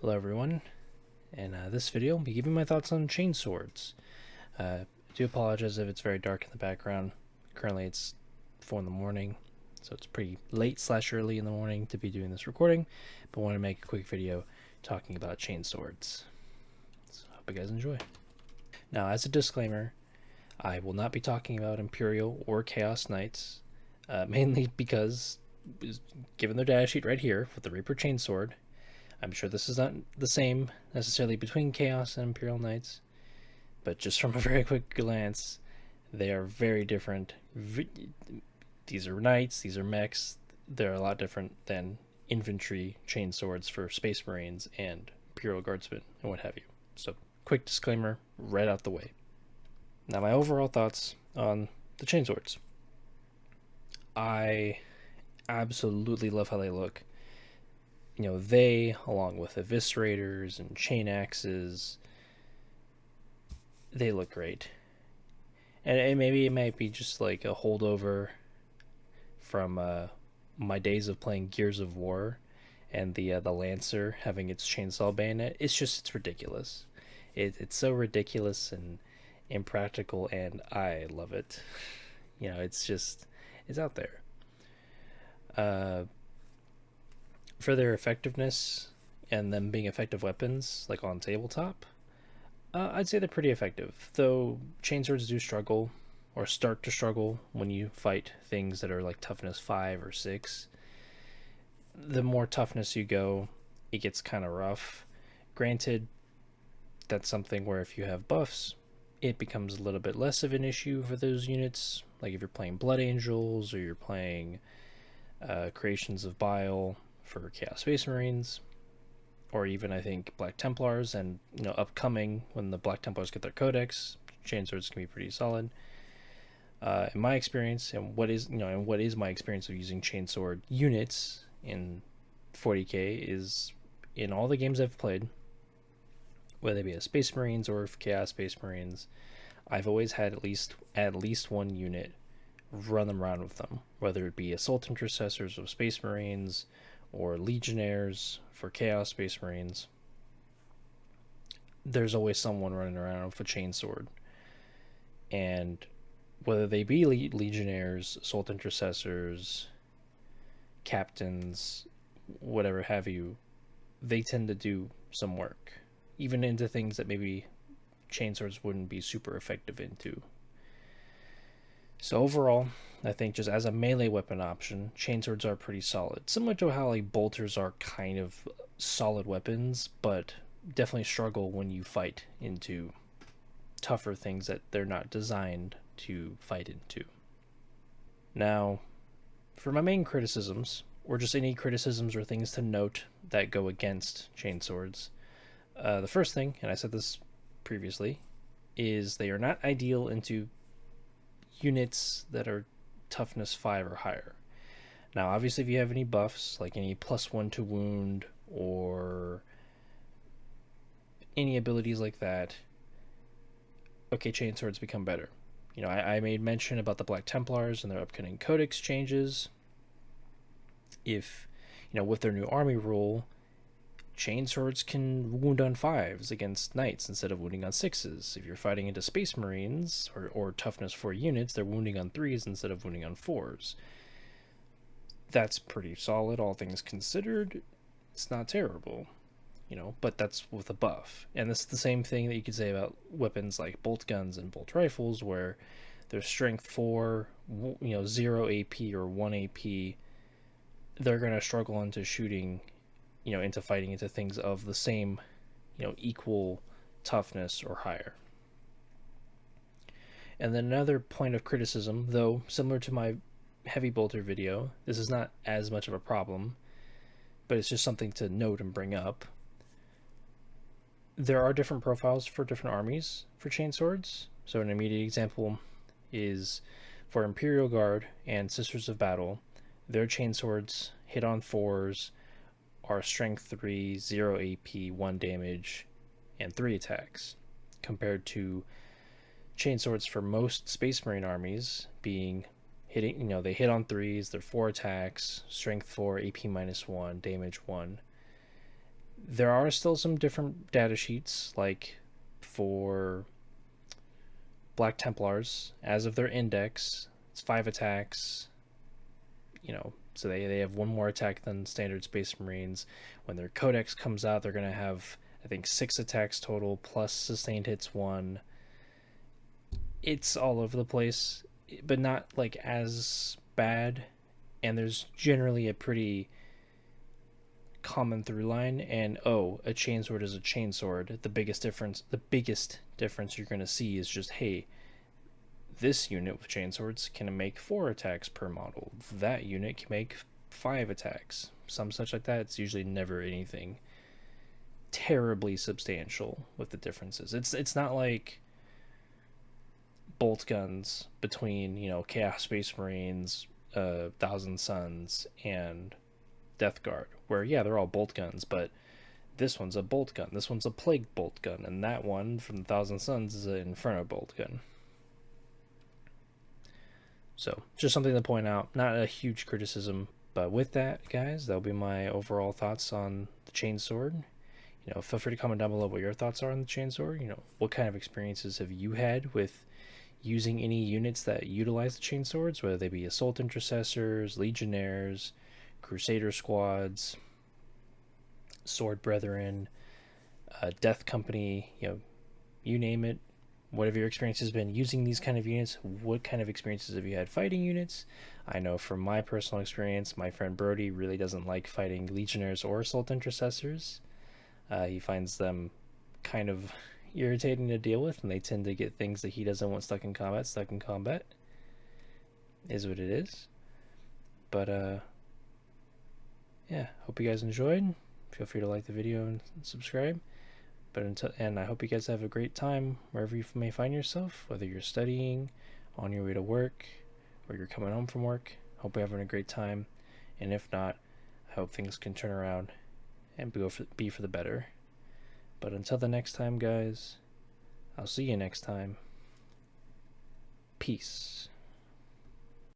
Hello everyone, and this video I'll be giving my thoughts on Chainswords. I do apologize if it's very dark in the background. Currently it's 4 in the morning, so it's pretty late / early in the morning to be doing this recording, but I want to make a quick video talking about Chainswords. So I hope you guys enjoy. Now, as a disclaimer, I will not be talking about Imperial or Chaos Knights, mainly because, given their data sheet right here with the Reaper Chainsword, I'm sure this is not the same necessarily between Chaos and Imperial Knights, but just from a very quick glance, they are very different. These are Knights, these are mechs. They're a lot different than infantry chainswords for Space Marines and Imperial Guardsmen and what have you. So, quick disclaimer right out the way. Now, my overall thoughts on the chainswords. I absolutely love how they look. They, along with eviscerators and chain axes, they look great. And maybe it might be just like a holdover from my days of playing Gears of War and the Lancer having its chainsaw bayonet. It's ridiculous. It's so ridiculous and impractical, and I love it. It's out there. For their effectiveness and them being effective weapons, like on tabletop, I'd say they're pretty effective. Though chainswords do struggle, or start to struggle, when you fight things that are like toughness 5 or 6. The more toughness you go, it gets kind of rough. Granted, that's something where if you have buffs, it becomes a little bit less of an issue for those units. Like if you're playing Blood Angels, or you're playing Creations of Bile for Chaos Space Marines, or even I think Black Templars, and upcoming when the Black Templars get their codex, chainswords can be pretty solid. In my experience, and what is my experience of using chainsword units in 40k is, in all the games I've played, whether they be as Space Marines or Chaos Space Marines, I've always had at least one unit run them around with them, whether it be Assault Intercessors of Space Marines or Legionnaires for Chaos Space Marines. There's always someone running around with a chainsword, and whether they be Legionnaires, Assault Intercessors, Captains, whatever have you, they tend to do some work, even into things that maybe chainswords wouldn't be super effective into. So overall, I think just as a melee weapon option, chainswords are pretty solid. Similar to how like bolters are kind of solid weapons, but definitely struggle when you fight into tougher things that they're not designed to fight into. Now, for my main criticisms, or just any criticisms or things to note that go against chainswords, the first thing, and I said this previously, is they are not ideal into units that are toughness 5 or higher. Now, obviously, if you have any buffs, like any +1 to wound or any abilities like that, okay, chainswords become better. I made mention about the Black Templars and their upcoming codex changes. If, with their new army rule, chainswords can wound on 5s against knights instead of wounding on 6s. If you're fighting into Space Marines or toughness 4 units, they're wounding on 3s instead of wounding on 4s. That's pretty solid, all things considered. It's not terrible, but that's with a buff. And this is the same thing that you could say about weapons like bolt guns and bolt rifles, where they're strength 4, 0 AP or 1 AP. They're going to struggle into shooting, into fighting into things of the same, equal toughness or higher. And then another point of criticism, though similar to my heavy bolter video, this is not as much of a problem, but it's just something to note and bring up. There are different profiles for different armies for chainswords. So an immediate example is for Imperial Guard and Sisters of Battle. Their chainswords hit on 4s are strength 3, 0 AP, 1 damage, and 3 attacks, compared to chainswords for most Space Marine armies being hitting, they hit on 3s, they're 4 attacks, strength 4, AP -1, damage 1. There are still some different data sheets, like for Black Templars, as of their index, it's 5 attacks. So they have one more attack than standard Space Marines. When their Codex comes out, they're going to have, I think, 6 attacks total, plus sustained hits 1. It's all over the place, but not like as bad. And there's generally a pretty common through line. And a chainsword is a chainsword. The biggest difference you're going to see is just, hey, this unit with chainswords can make 4 attacks per model. That unit can make 5 attacks. Some such like that. It's usually never anything terribly substantial with the differences. It's not like bolt guns between Chaos Space Marines, Thousand Suns, and Death Guard, where they're all bolt guns, but this one's a bolt gun, this one's a plague bolt gun, and that one from the Thousand Suns is an Inferno bolt gun. So just something to point out. Not a huge criticism, but with that, guys, that'll be my overall thoughts on the chainsword. Feel free to comment down below what your thoughts are on the chainsword. What kind of experiences have you had with using any units that utilize the chainswords, whether they be assault intercessors, legionnaires, crusader squads, sword brethren, death company, you name it. Whatever your experience has been using these kind of units, what kind of experiences have you had fighting units? I know from my personal experience, my friend Brody really doesn't like fighting legionnaires or assault intercessors. He finds them kind of irritating to deal with, and they tend to get things that he doesn't want stuck in combat. Is what it is. But hope you guys enjoyed. Feel free to like the video and subscribe. And I hope you guys have a great time wherever you may find yourself, whether you're studying, on your way to work, or you're coming home from work. Hope you're having a great time, and if not, I hope things can turn around and be for the better. But until the next time, guys, I'll see you next time. Peace.